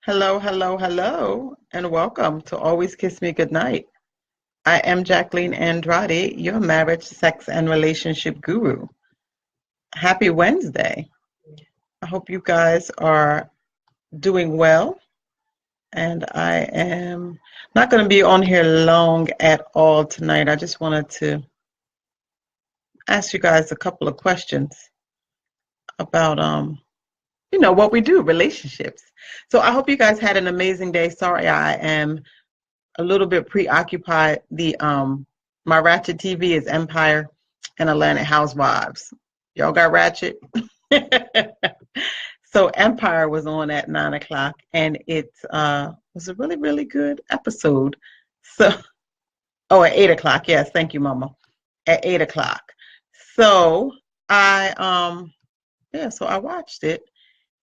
Hello, hello, hello, and welcome to Always Kiss Me Goodnight. I am Jacqueline Andrade, your marriage, sex, and relationship guru. Happy Wednesday. I hope you guys are doing well, and I am not going to be on here long at all tonight. I just wanted to ask you guys a couple of questions about what we do, relationships. So I hope you guys had an amazing day. Sorry, I am a little bit preoccupied. My Ratchet TV is Empire and Atlanta Housewives. Y'all got Ratchet? So Empire was on at 9 o'clock, and it was a really, really good episode. So, oh, at 8 o'clock. Yes, thank you, Mama. At 8 o'clock. So so I watched it,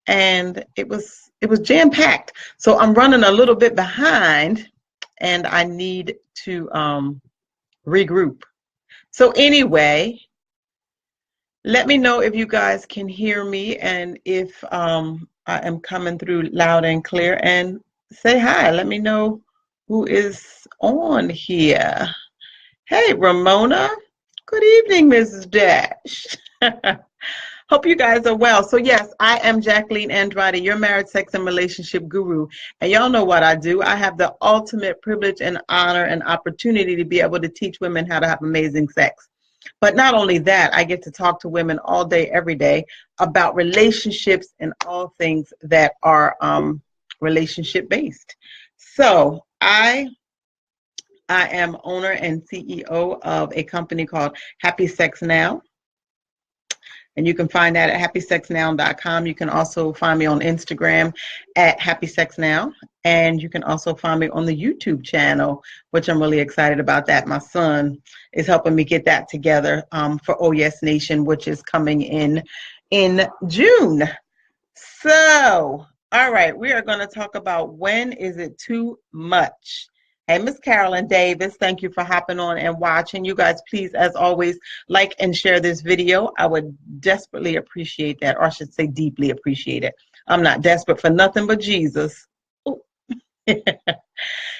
and it was jam packed. So I'm running a little bit behind, and I need to regroup. So anyway, let me know if you guys can hear me and if I am coming through loud and clear, and say hi. Let me know who is on here. Hey, Ramona. Good evening, Mrs. Dash. Hope you guys are well. So yes, I am Jacqueline Andrade, your marriage, sex, and relationship guru. And y'all know what I do. I have the ultimate privilege and honor and opportunity to be able to teach women how to have amazing sex. But not only that, I get to talk to women all day, every day about relationships and all things that are relationship based. So I am owner and CEO of a company called Happy Sex Now. And you can find that at happysexnow.com. You can also find me on Instagram at happysexnow. And you can also find me on the YouTube channel, which I'm really excited about that. My son is helping me get that together for Oh Yes Nation, which is coming in June. So, all right, we are going to talk about when is it too much? Hey, Miss Carolyn Davis, thank you for hopping on and watching. You guys, please, as always, like and share this video. I would desperately appreciate that, or I should say deeply appreciate it. I'm not desperate for nothing but Jesus.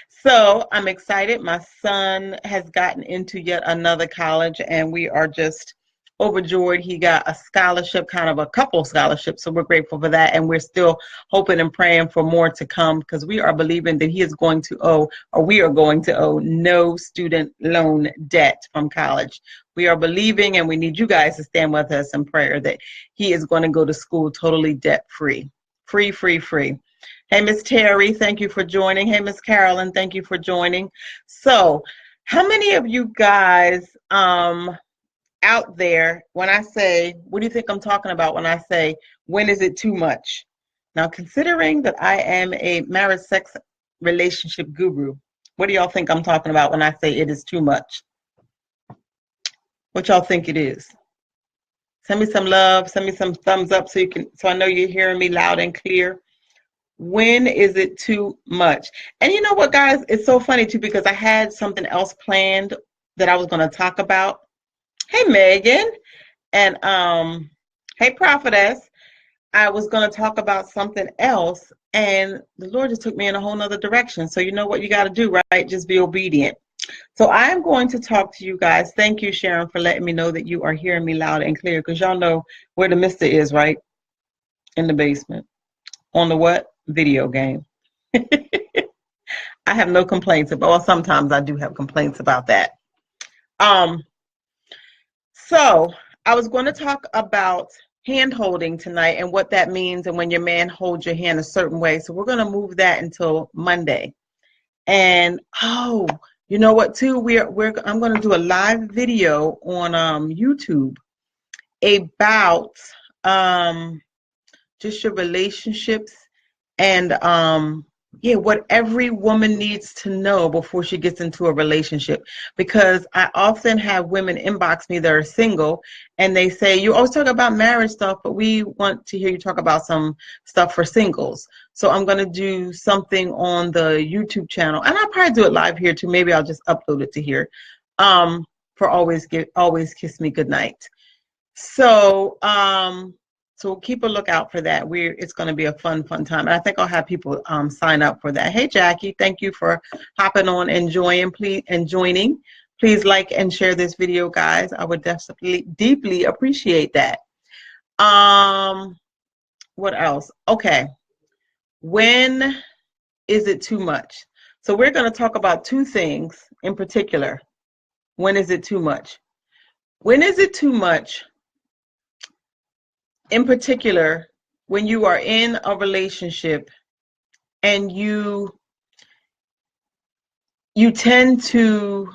So I'm excited. My son has gotten into yet another college, and we are just overjoyed. He got a scholarship, kind of a couple scholarships, so we're grateful for that, and we're still hoping and praying for more to come, because we are believing that he is going to owe, or we are going to owe, no student loan debt from college. We are believing, and we need you guys to stand with us in prayer, that he is going to go to school totally debt free. Free. Hey, Miss Terry, thank you for joining. Hey, Miss Carolyn, thank you for joining. So how many of you guys out there, when I say, what do you think I'm talking about when I say, when is it too much? Now, considering that I am a marriage, sex, relationship guru, what do y'all think I'm talking about when I say it is too much? What y'all think it is? Send me some love, send me some thumbs up so I know you're hearing me loud and clear. When is it too much? And you know what, guys? It's so funny, too, because I had something else planned that I was going to talk about. Hey, Megan. And hey, Prophetess. I was going to talk about something else, and the Lord just took me in a whole nother direction. So you know what you got to do, right? Just be obedient. So I'm going to talk to you guys. Thank you, Sharon, for letting me know that you are hearing me loud and clear, because y'all know where the mister is, right? In the basement. On the what? Video game. I have no complaints about, well, sometimes I do have complaints about that. So I was going to talk about hand holding tonight and what that means, and when your man holds your hand a certain way. So we're going to move that until Monday. And you know what, too? I'm going to do a live video on YouTube about just your relationships and what every woman needs to know before she gets into a relationship. Because I often have women inbox me that are single, and they say, you always talk about marriage stuff, but we want to hear you talk about some stuff for singles. So I'm going to do something on the YouTube channel, and I'll probably do it live here too. Maybe I'll just upload it to here for Always Kiss Me Goodnight. So So keep a lookout for that. It's going to be a fun time. And I think I'll have people sign up for that. Hey, Jackie, thank you for hopping on and joining. Please like and share this video, guys. I would deeply appreciate that. What else? Okay. When is it too much? So we're going to talk about two things in particular. When is it too much? When is it too much? In particular, when you are in a relationship and you tend to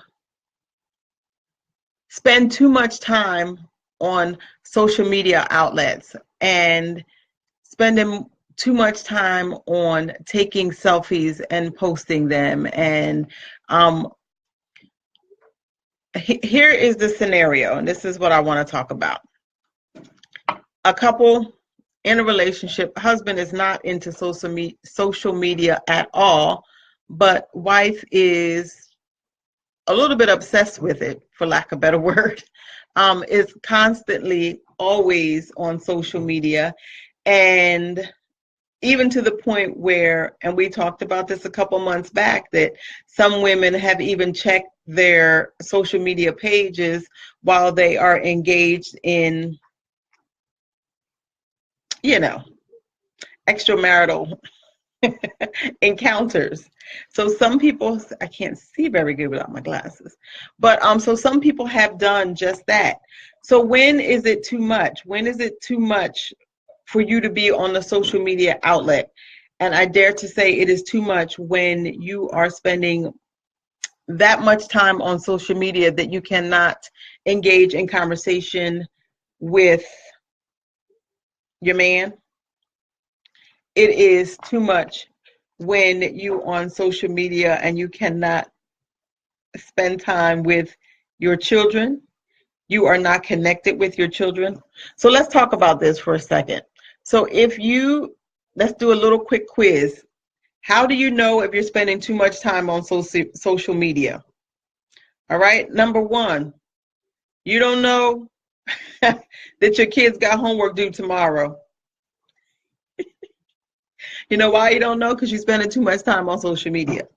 spend too much time on social media outlets and spending too much time on taking selfies and posting them. And here is the scenario, and this is what I want to talk about. A couple in a relationship, husband is not into social media at all, but wife is a little bit obsessed with it, for lack of a better word, is constantly always on social media. And even to the point where, and we talked about this a couple months back, that some women have even checked their social media pages while they are engaged in, extramarital encounters. So some people, I can't see very good without my glasses, but so some people have done just that. So when is it too much? When is it too much for you to be on the social media outlet? And I dare to say it is too much when you are spending that much time on social media that you cannot engage in conversation with your man. It is too much when you on social media and you cannot spend time with your children. You are not connected with your children. So let's talk about this for a second. So let's do a little quick quiz. How do you know if you're spending too much time on social media? All right. Number one, you don't know that your kids got homework due tomorrow. You know why you don't know? Because you're spending too much time on social media.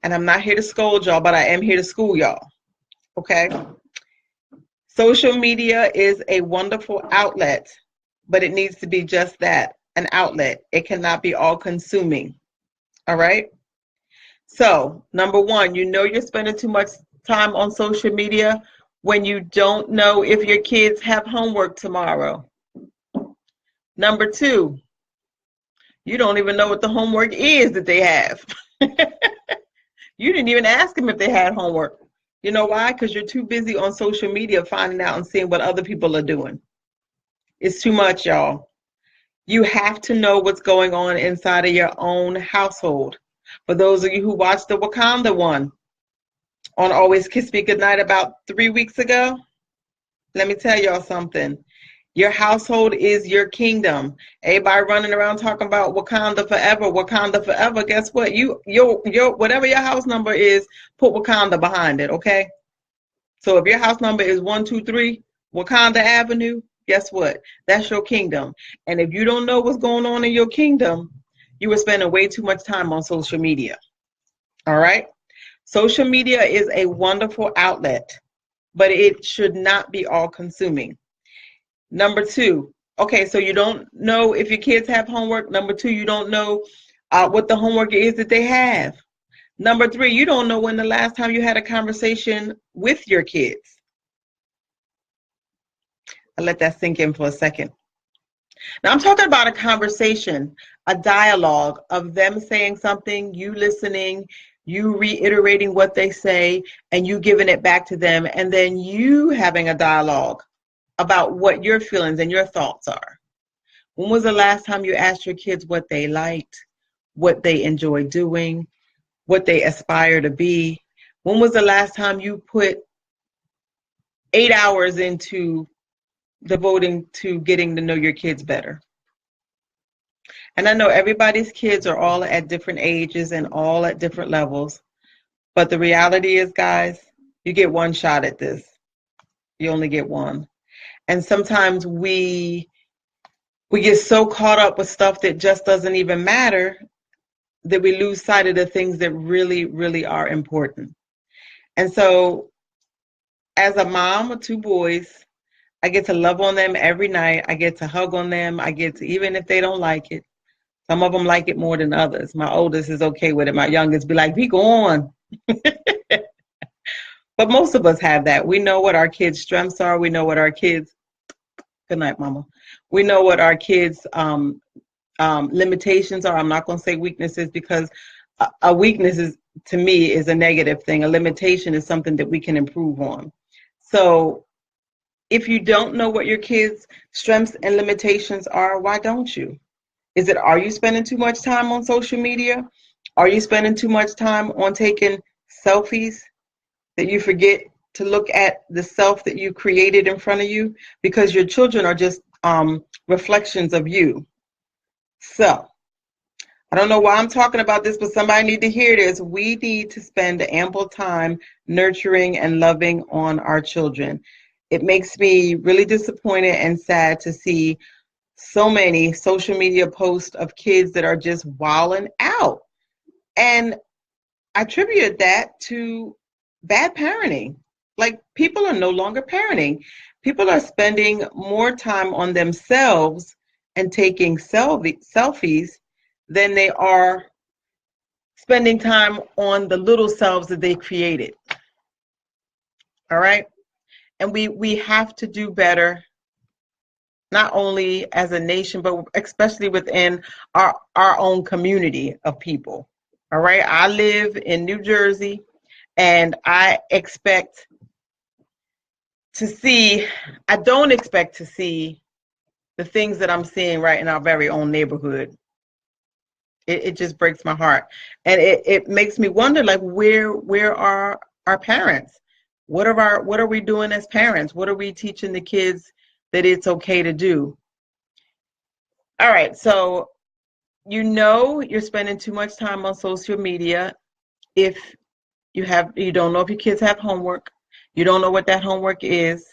And I'm not here to scold y'all, but I am here to school y'all. Okay? Social media is a wonderful outlet, but it needs to be just that, an outlet. It cannot be all consuming. All right? So, number one, you know you're spending too much time on social media when you don't know if your kids have homework tomorrow. Number two, you don't even know what the homework is that they have. You didn't even ask them if they had homework. You know why? Because you're too busy on social media finding out and seeing what other people are doing. It's too much, y'all. You have to know what's going on inside of your own household. For those of you who watched the Wakanda one on Always Kiss Me Goodnight about 3 weeks ago, let me tell y'all something. Your household is your kingdom. Everybody running around talking about Wakanda forever, Wakanda forever. Guess what? Your whatever your house number is, put Wakanda behind it, okay? So if your house number is 123 Wakanda Avenue, guess what? That's your kingdom. And if you don't know what's going on in your kingdom, you are spending way too much time on social media. All right? Social media is a wonderful outlet, but it should not be all consuming. Number two, okay, so you don't know if your kids have homework. Number two, you don't know what the homework is that they have. Number three, you don't know when the last time you had a conversation with your kids. I'll let that sink in for a second. Now, I'm talking about a conversation, a dialogue of them saying something, you listening, you reiterating what they say, and you giving it back to them, and then you having a dialogue about what your feelings and your thoughts are. When was the last time you asked your kids what they liked, what they enjoy doing, what they aspire to be? When was the last time you put 8 hours into devoting to getting to know your kids better? And I know everybody's kids are all at different ages and all at different levels. But the reality is, guys, you get one shot at this. You only get one. And sometimes we we get so caught up with stuff that just doesn't even matter that we lose sight of the things that really, really are important. And so, as a mom of two boys, I get to love on them every night. I get to hug on them. I get to, even if they don't like it, some of them like it more than others. My oldest is okay with it. My youngest be like, be gone. But most of us have that. We know what our kids' strengths are. We know what our kids, good night, mama. We know what our kids' limitations are. I'm not going to say weaknesses, because a weakness is, to me, is a negative thing. A limitation is something that we can improve on. So if you don't know what your kids' strengths and limitations are, why don't you? Is it, are you spending too much time on social media? Are you spending too much time on taking selfies that you forget to look at the self that you created in front of you? Because your children are just reflections of you. So I don't know why I'm talking about this, but somebody need to hear this. We need to spend ample time nurturing and loving on our children. It makes me really disappointed and sad to see so many social media posts of kids that are just wilding out. And I attribute that to bad parenting. Like, people are no longer parenting. People are spending more time on themselves and taking selfies than they are spending time on the little selves that they created. All right? And we have to do better, not only as a nation, but especially within our own community of people. All right? I live in New Jersey, and I don't expect to see the things that I'm seeing right in our very own neighborhood. It just breaks my heart. And it makes me wonder, like, where are our parents? What are we doing as parents? What are we teaching the kids that it's okay to do? All right, so you're spending too much time on social media if you don't know if your kids have homework. You don't know what that homework is.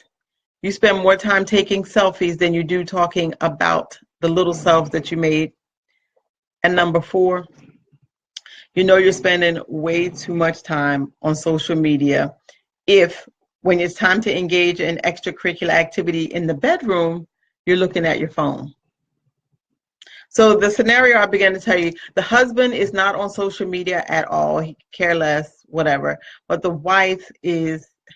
You spend more time taking selfies than you do talking about the little selves that you made. And number 4, you're spending way too much time on social media if, when it's time to engage in extracurricular activity in the bedroom, you're looking at your phone. So the scenario I began to tell you, the husband is not on social media at all. He care less, whatever. But the wife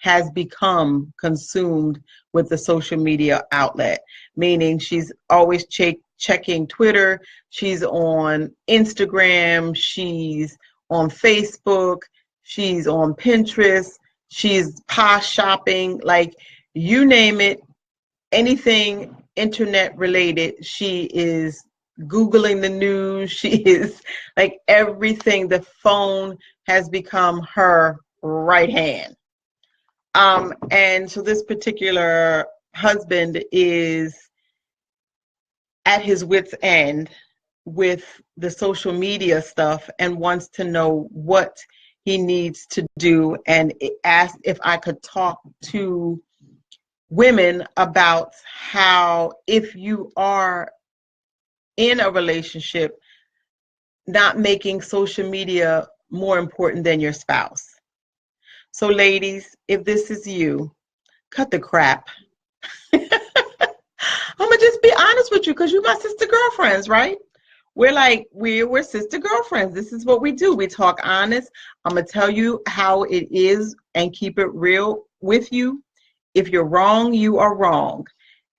has become consumed with the social media outlet, meaning she's always checking Twitter, she's on Instagram, she's on Facebook, she's on Pinterest, she's posh shopping, like, you name it, anything internet related, she is Googling the news. She is, like, everything. The phone has become her right hand. And so this particular husband is at his wit's end with the social media stuff and wants to know what he needs to do, and asked if I could talk to women about how, if you are in a relationship, not making social media more important than your spouse. So ladies, if this is you, cut the crap. I'm gonna just be honest with you, because you're my sister girlfriends, right? We're sister girlfriends. This is what we do. We talk honest. I'm gonna tell you how it is and keep it real with you. If you're wrong, you are wrong.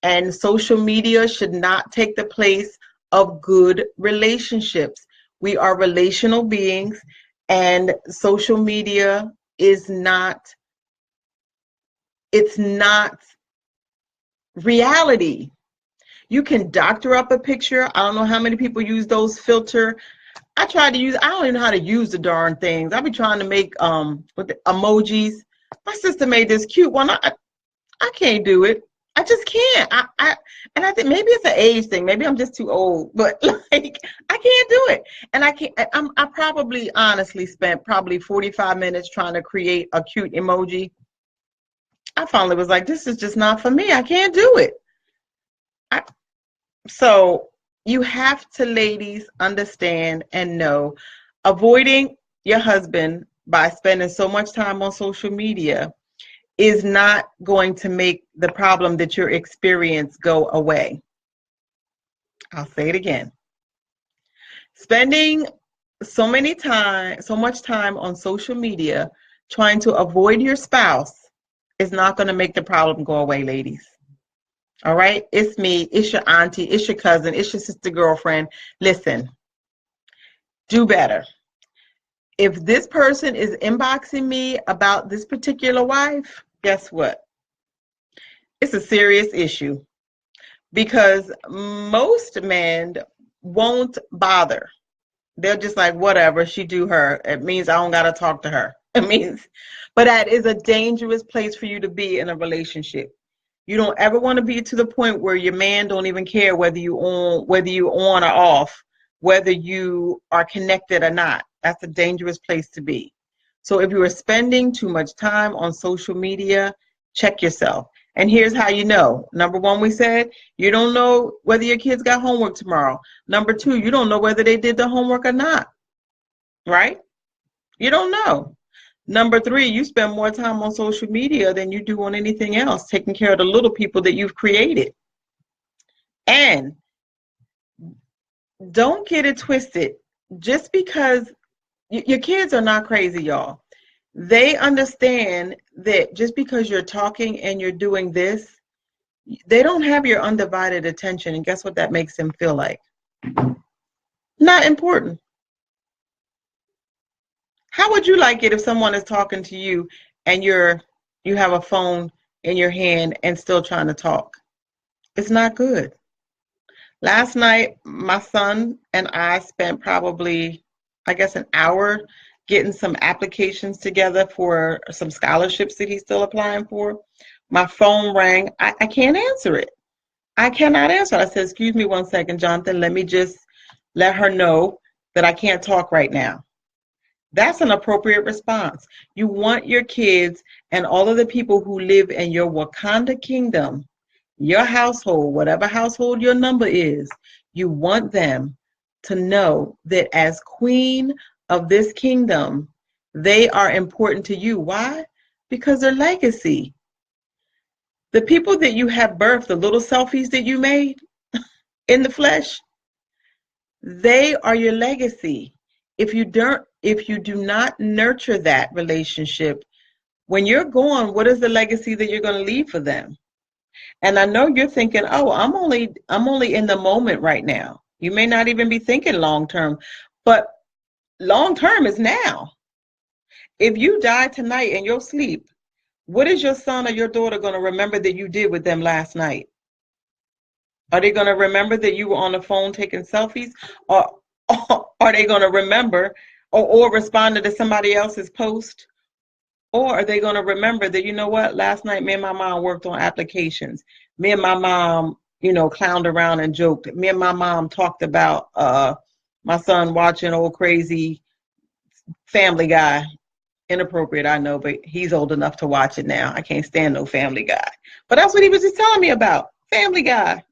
And social media should not take the place of good relationships. We are relational beings, and social media is not, it's not reality. You can doctor up a picture. I don't know how many people use those filter. I don't even know how to use the darn things. I be trying to make with the emojis. My sister made this cute one. I can't do it. I just can't. And I think maybe it's an age thing. Maybe I'm just too old, but like, I can't do it. And I probably honestly spent probably 45 minutes trying to create a cute emoji. I finally was like, this is just not for me. I can't do it. So you have to, ladies, understand and know, avoiding your husband by spending so much time on social media is not going to make the problem that you're experiencing go away. I'll say it again. Spending so much time on social media trying to avoid your spouse is not going to make the problem go away, ladies. All right? It's me, it's your auntie, it's your cousin, it's your sister girlfriend. Listen, do better. If this person is inboxing me about this particular wife, guess what? It's a serious issue, because most men won't bother. They're just like, whatever, she do her. It means I don't got to talk to her. It means, but that is a dangerous place for you to be in a relationship. You don't ever want to be to the point where your man don't even care whether you on or off, whether you are connected or not. That's a dangerous place to be. So if you are spending too much time on social media, check yourself. And here's how you know. Number one, we said, you don't know whether your kids got homework tomorrow. Number two, you don't know whether they did the homework or not, right? You don't know. Number three, you spend more time on social media than you do on anything else, taking care of the little people that you've created. And don't get it twisted. Just because your kids are not crazy, y'all. They understand that just because you're talking and you're doing this, they don't have your undivided attention. And guess what that makes them feel like? Not important. How would you like it if someone is talking to you and you have a phone in your hand and still trying to talk? It's not good. Last night, my son and I spent probably, I guess, an hour getting some applications together for some scholarships that he's still applying for. My phone rang. I can't answer it. I cannot answer it. I said, excuse me 1 second, Jonathan. Let me just let her know that I can't talk right now. That's an appropriate response. You want your kids and all of the people who live in your Wakanda kingdom, your household, whatever household your number is, you want them to know that as queen of this kingdom, they are important to you. Why? Because they're legacy. The people that you have birthed, the little selfies that you made in the flesh, they are your legacy. If you do not nurture that relationship, when you're gone, what is the legacy that you're going to leave for them? And I know you're thinking, oh, I'm only in the moment right now. You may not even be thinking long term, but long term is now. If you die tonight in your sleep, what is your son or your daughter going to remember that you did with them last night? Are they going to remember that you were on the phone taking selfies? Or are they going to remember or responded to somebody else's post? Or are they going to remember that, you know what, last night me and my mom worked on applications. Me and my mom, clowned around and joked. Me and my mom talked about my son watching old crazy Family Guy. Inappropriate, I know, but he's old enough to watch it now. I can't stand no Family Guy. But that's what he was just telling me about, Family Guy.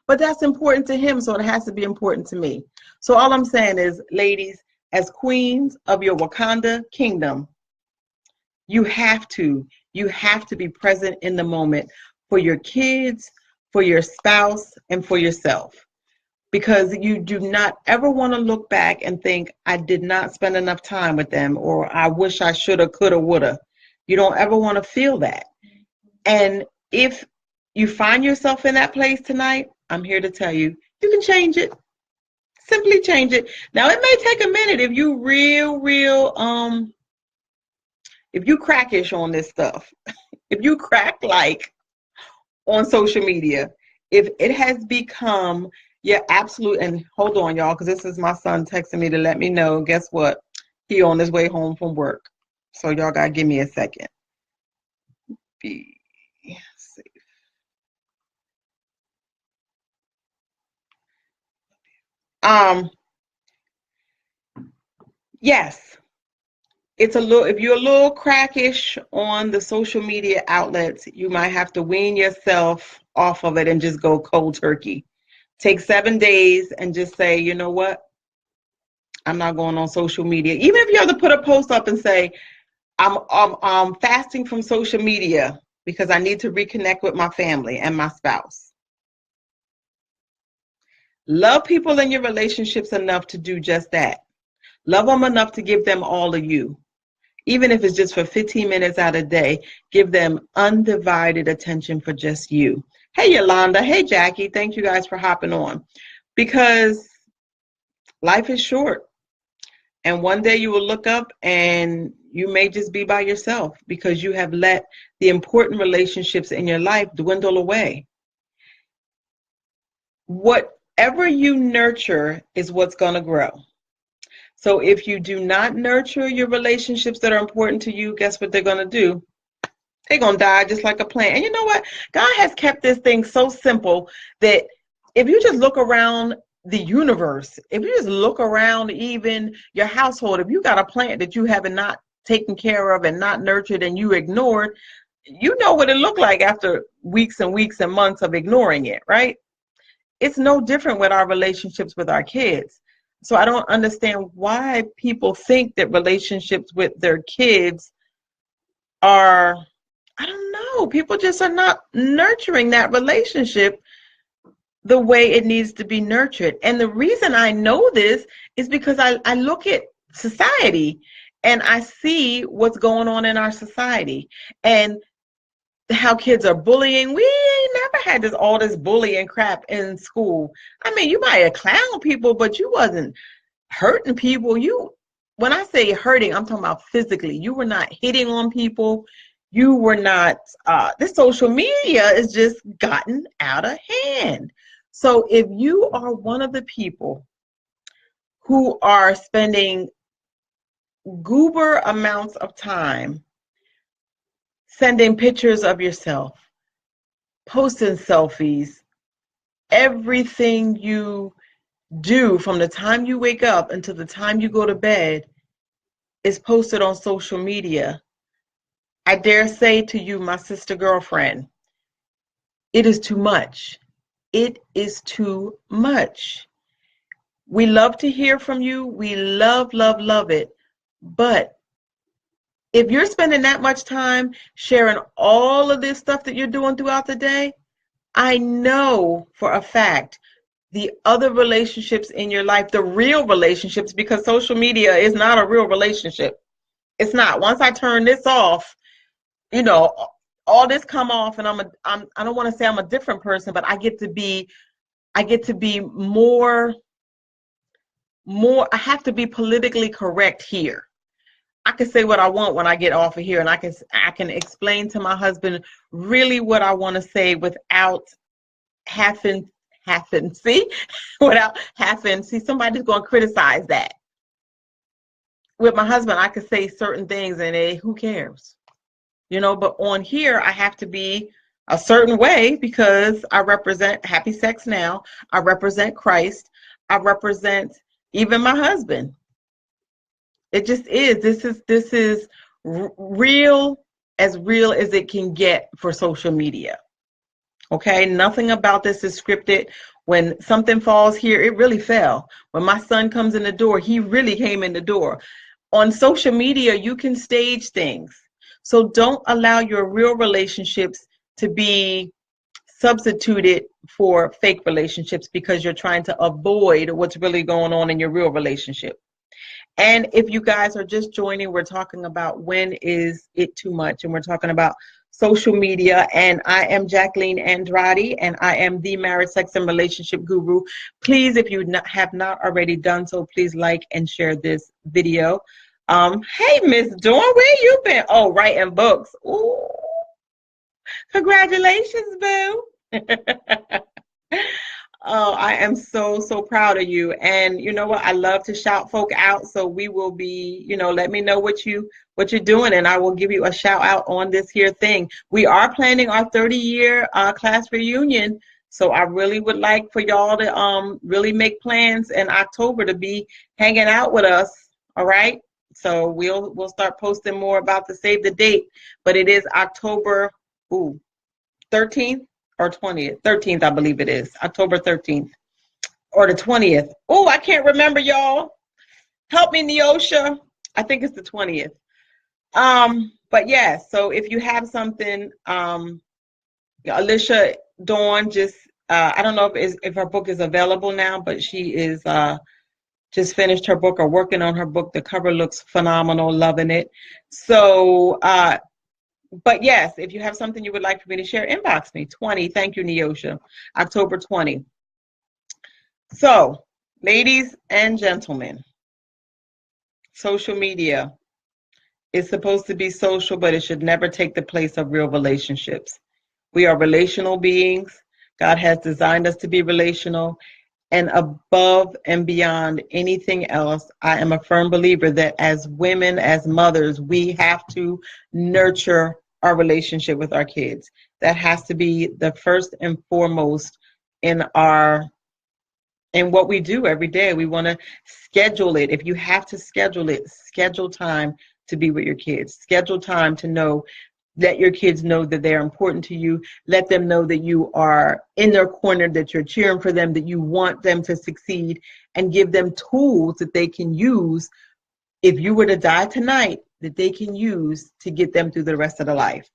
But that's important to him, so it has to be important to me. So all I'm saying is, ladies, as queens of your Wakanda kingdom, you have to be present in the moment for your kids, for your spouse, and for yourself. Because you do not ever want to look back and think, I did not spend enough time with them, or I wish I shoulda, coulda, woulda. You don't ever want to feel that. And if you find yourself in that place tonight, I'm here to tell you, you can change it. Simply change it. Now, it may take a minute if you if you crackish on this stuff, if you crack like on social media, if it has become your absolute, and hold on, y'all, because this is my son texting me to let me know, guess what? He on his way home from work. So y'all got to give me a second. Be safe. Yes, it's a little, if you're a little crackish on the social media outlets, you might have to wean yourself off of it and just go cold turkey. Take 7 days and just say, you know what? I'm not going on social media. Even if you have to put a post up and say, I'm fasting from social media because I need to reconnect with my family and my spouse. Love people in your relationships enough to do just that. Love them enough to give them all of you. Even if it's just for 15 minutes out of the day, give them undivided attention for just you. Hey, Yolanda. Hey, Jackie. Thank you guys for hopping on. Because life is short. And one day you will look up and you may just be by yourself because you have let the important relationships in your life dwindle away. Whatever you nurture is what's going to grow. So if you do not nurture your relationships that are important to you, guess what they're going to do? They're going to die just like a plant. And you know what? God has kept this thing so simple that if you just look around the universe, if you just look around even your household, if you got a plant that you haven't not taken care of and not nurtured and you ignored, you know what it looked like after weeks and weeks and months of ignoring it, right? It's no different with our relationships with our kids. So I don't understand why people think that relationships with their kids are, I don't know, people just are not nurturing that relationship the way it needs to be nurtured. And the reason I know this is because I look at society and I see what's going on in our society and how kids are bullying. We never had all this bullying crap in school. I mean, you might have clowned people, but you wasn't hurting people. When I say hurting, I'm talking about physically. You were not hitting on people. You were not, this social media is just gotten out of hand. So if you are one of the people who are spending goober amounts of time sending pictures of yourself, posting selfies, everything you do from the time you wake up until the time you go to bed is posted on social media, I dare say to you, my sister girlfriend, it is too much. It is too much. We love to hear from you. We love, love, love it. But if you're spending that much time sharing all of this stuff that you're doing throughout the day, I know for a fact the other relationships in your life, the real relationships, because social media is not a real relationship. It's not. Once I turn this off, you know, all this come off, and I don't want to say I'm a different person, but I get to be more. I have to be politically correct here. I can say what I want when I get off of here, and I can explain to my husband really what I want to say without having somebody's going to criticize that. With my husband, I could say certain things, and who cares? But on here, I have to be a certain way because I represent Happy Sex Now. I represent Christ. I represent even my husband. It just is. This is real as it can get for social media. Okay, nothing about this is scripted. When something falls here, it really fell. When my son comes in the door, he really came in the door. On social media, you can stage things. So don't allow your real relationships to be substituted for fake relationships because you're trying to avoid what's really going on in your real relationship. And if you guys are just joining, we're talking about when is it too much, and we're talking about social media. And I am Jacqueline Andrade, and I am the Marriage, Sex, and Relationship Guru. Please, if you have not already done so, please like and share this video. Hey, Miss Dawn, where you been? Oh, writing books. Ooh, congratulations, boo. Oh, I am so, so proud of you. And you know what? I love to shout folk out. So we will be, let me know what you're doing, and I will give you a shout out on this here thing. We are planning our 30-year class reunion. So I really would like for y'all to really make plans in October to be hanging out with us. All right. So we'll start posting more about the save the date, but it is October 13th. or 20th, 13th, I believe it is, October 13th or the 20th. Oh, I can't remember, y'all. Help me, Neosha. I think it's the 20th. But yeah, so if you have something, Alicia Dawn just, I don't know if her book is available now, but she is just finished her book or working on her book. The cover looks phenomenal, loving it. So, but yes, if you have something you would like for me to share, inbox me. 20, thank you, Neosha. October 20. So, ladies and gentlemen, social media is supposed to be social, but it should never take the place of real relationships. We are relational beings. God has designed us to be relational. And above and beyond anything else, I am a firm believer that as women, as mothers, we have to nurture our relationship with our kids. That has to be the first and foremost in what we do every day. We want to schedule it. If you have to schedule it, schedule time to be with your kids. Schedule time to let your kids know that they're important to you. Let them know that you are in their corner, that you're cheering for them, that you want them to succeed, and give them tools that they can use if you were to die tonight, that they can use to get them through the rest of their life.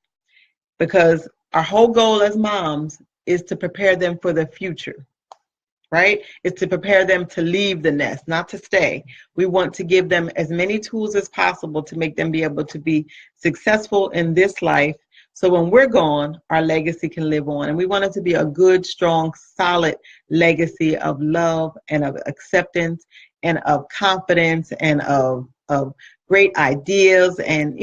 Because our whole goal as moms is to prepare them for the future. Right? It's to prepare them to leave the nest, not to stay. We want to give them as many tools as possible to make them be able to be successful in this life. So when we're gone, our legacy can live on. And we want it to be a good, strong, solid legacy of love and of acceptance and of confidence and of great ideas and,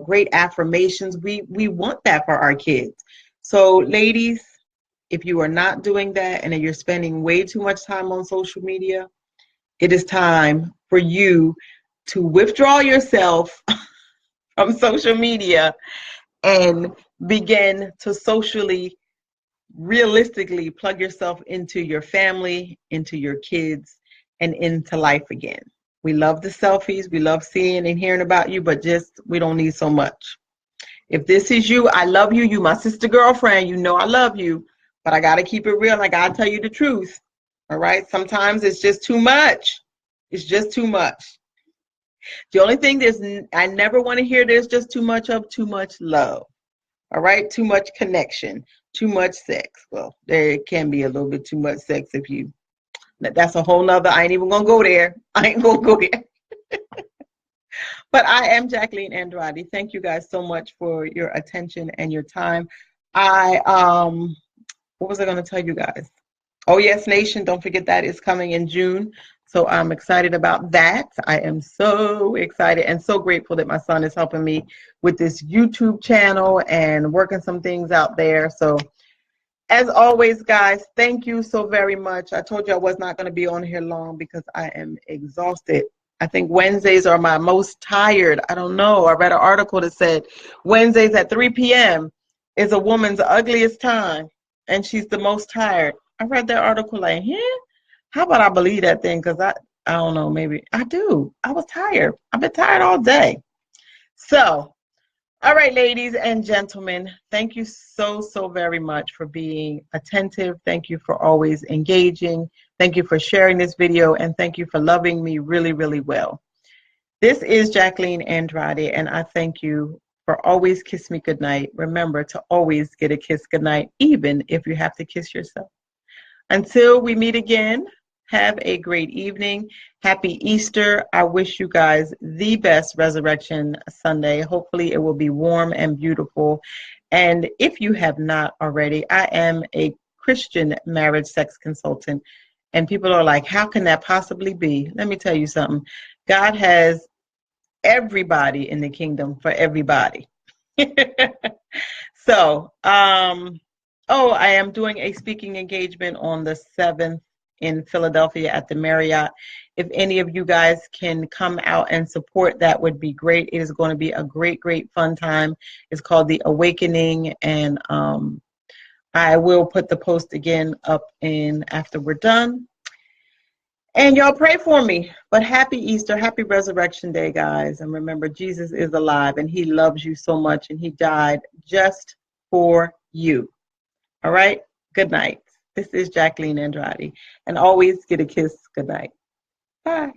great affirmations. We want that for our kids. So ladies, if you are not doing that and you're spending way too much time on social media, it is time for you to withdraw yourself from social media and begin to socially, realistically plug yourself into your family, into your kids, and into life again. We love the selfies. We love seeing and hearing about you, but we don't need so much. If this is you, I love you. You my sister girlfriend. You know I love you. But I got to keep it real. I got to tell you the truth. All right. Sometimes it's just too much. It's just too much. The only thing I never want to hear there's just too much love. All right. Too much connection, too much sex. Well, there can be a little bit too much sex that's a whole nother. I ain't even going to go there. I ain't going to go there. But I am Jacqueline Andrade. Thank you guys so much for your attention and your time. What was I going to tell you guys? Oh, Yes Nation, don't forget that is coming in June. So I'm excited about that. I am so excited and so grateful that my son is helping me with this YouTube channel and working some things out there. So as always, guys, thank you so very much. I told you I was not going to be on here long because I am exhausted. I think Wednesdays are my most tired. I don't know. I read an article that said Wednesdays at 3 p.m. is a woman's ugliest time. And she's the most tired. I read that article like, how about I believe that thing? Because I don't know, maybe I do. I was tired. I've been tired all day. So, all right, ladies and gentlemen, thank you so, so very much for being attentive. Thank you for always engaging. Thank you for sharing this video. And thank you for loving me really, really well. This is Jacqueline Andrade, and I thank you for always kiss me goodnight. Remember to always get a kiss goodnight, even if you have to kiss yourself. Until we meet again, have a great evening. Happy Easter. I wish you guys the best Resurrection Sunday. Hopefully it will be warm and beautiful. And if you have not already, I am a Christian marriage sex consultant. And people are like, how can that possibly be? Let me tell you something. God has everybody in the kingdom for everybody. So, I am doing a speaking engagement on the 7th in Philadelphia at the Marriott. If any of you guys can come out and support, that would be great. It is going to be a great, great fun time. It's called The Awakening, and I will put the post again up in after we're done. And y'all pray for me. But happy Easter, happy Resurrection Day, guys. And remember, Jesus is alive and he loves you so much and he died just for you. All right? good night. This is Jacqueline Andrade. And always get a kiss good night. Bye.